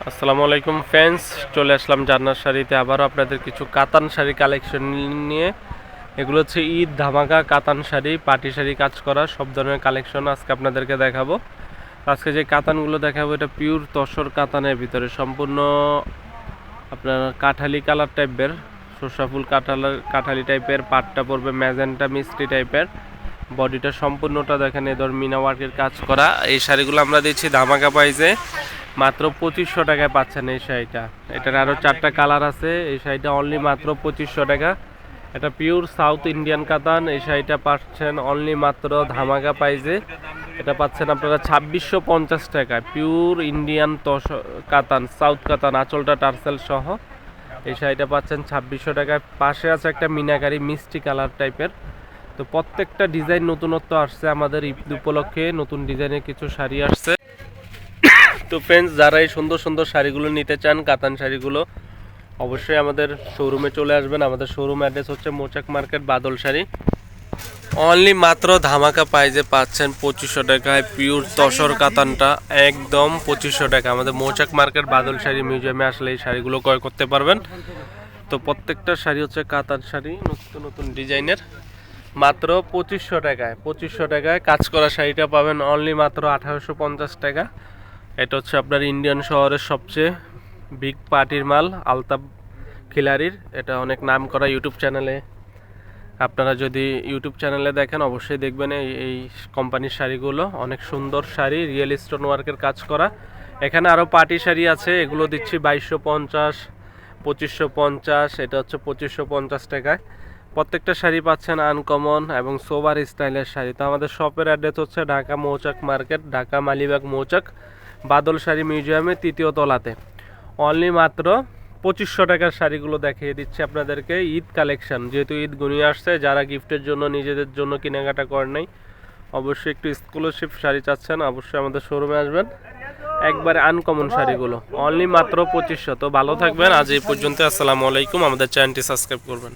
আসসালামু আলাইকুম ফ্রেন্ডস, চলে আসলাম জান্নাত শাড়িতে আবারও আপনাদের কিছু কাতান শাড়ি কালেকশন নিয়ে। এগুলো হচ্ছে ঈদ ধামাকা কাতান শাড়ি, পাটি শাড়ি কাজ করা সব ধরনের কালেকশন আজকে আপনাদেরকে দেখাবো। আজকে যে কাতানগুলো দেখাবো এটা পিওর তসর কাতানের ভিতরে সম্পূর্ণ আপনার কাঠালি কালার টাইপের, সরষা ফুল কাঠালি টাইপের, পাটটা পড়বে ম্যাজেন্টা মিষ্টি টাইপের, বডিটা সম্পূর্ণটা দেখেন এ ধর মিনা ওয়ার্কের কাজ করা। এই শাড়িগুলো আমরা দিচ্ছি ধামাকা প্রাইসে মাত্র 2500 টাকায় পাচ্ছেন এই শাড়িটা। এটার আরও 4টা কালার আছে। এই শাড়িটা অনলি মাত্র 2500 টাকা। এটা পিওর সাউথ ইন্ডিয়ান কাতান। এই শাড়িটা পাচ্ছেন অনলি মাত্র ধামাকা প্রাইসে। এটা পাচ্ছেন আপনারা 2650 টাকায়, পিওর ইন্ডিয়ান কাতান, সাউথ কাতান, আঁচলটা টার্সেল সহ। এই শাড়িটা পাচ্ছেন 2600 টাকায়। পাশে আছে একটা মিনাকারি মিষ্টি কালার টাইপের। তো প্রত্যেকটা ডিজাইন নতুনত্ব আসছে আমাদের ঈদ উপলক্ষে, নতুন ডিজাইনের কিছু শাড়ি আসছে। তো ফ্রেন্ডস, যারা এই সুন্দর সুন্দর শাড়িগুলো নিতে চান, কাতান শাড়িগুলো, অবশ্যই আমাদের শোরুমে চলে আসবেন। আমাদের শোরুম অ্যাড্রেস হচ্ছে মৌচাক মার্কেট, বাদল শাড়ি। অনলি মাত্র ধামাকা প্রাইজে পাচ্ছেন 2500 টাকায় পিওর তসর কাতানটা, একদম 2500 টাকা। আমাদের মৌচাক মার্কেট বাদল শাড়ি মিউজিয়ামে আসলে এই শাড়িগুলো ক্রয় করতে পারবেন। তো প্রত্যেকটা শাড়ি হচ্ছে কাতান শাড়ি, নতুন নতুন ডিজাইনের, মাত্র 2500 টাকায়। 2500 টাকায় কাজ করা শাড়িটা পাবেন অনলি মাত্র 1850 টাকা। এটা হচ্ছে আপনার ইন্ডিয়ান শহরের সবচেয়ে বিগ পার্টির মাল, আলতাব খিলারির। এটা অনেক নাম করা ইউটিউব চ্যানেলে, আপনারা যদি ইউটিউব চ্যানেলে দেখেন অবশ্যই দেখবেন এই কোম্পানির শাড়িগুলো। অনেক সুন্দর শাড়ি, রিয়েল স্টোন ওয়ার্কের কাজ করা। এখানে আরও পার্টি শাড়ি আছে, এগুলো দিচ্ছি 2250, 2550। এটা হচ্ছে 2550 টাকায়। প্রত্যেকটা শাড়ি পাচ্ছেন আনকমন এবং সোবার স্টাইলের শাড়ি। তো আমাদের শপের অ্যাড্রেস হচ্ছে ঢাকা মৌচাক মার্কেট, ঢাকা মালিবাগ মৌচাক, বাদল শাড়ি মিউজিয়ামে 3য় তলাতে। অনলি মাত্র 2500 টাকার শাড়িগুলো দেখিয়ে দিচ্ছি আপনাদেরকে। ঈদ কালেকশন, যেহেতু ঈদ ঘনিয়ে আসছে, যারা গিফটের জন্য নিজেদের জন্য কেনাকাটা করেন নাই, অবশ্যই একটু এক্সক্লুসিভ শাড়ি চাচ্ছেন, অবশ্যই আমাদের শোরুমে আসবেন। একবারে আনকমন শাড়িগুলো অনলি মাত্র 2500। তো ভালো থাকবেন, আজ এই পর্যন্ত। আসসালামু আলাইকুম। আমাদের চ্যানেলটি সাবস্ক্রাইব করবেন।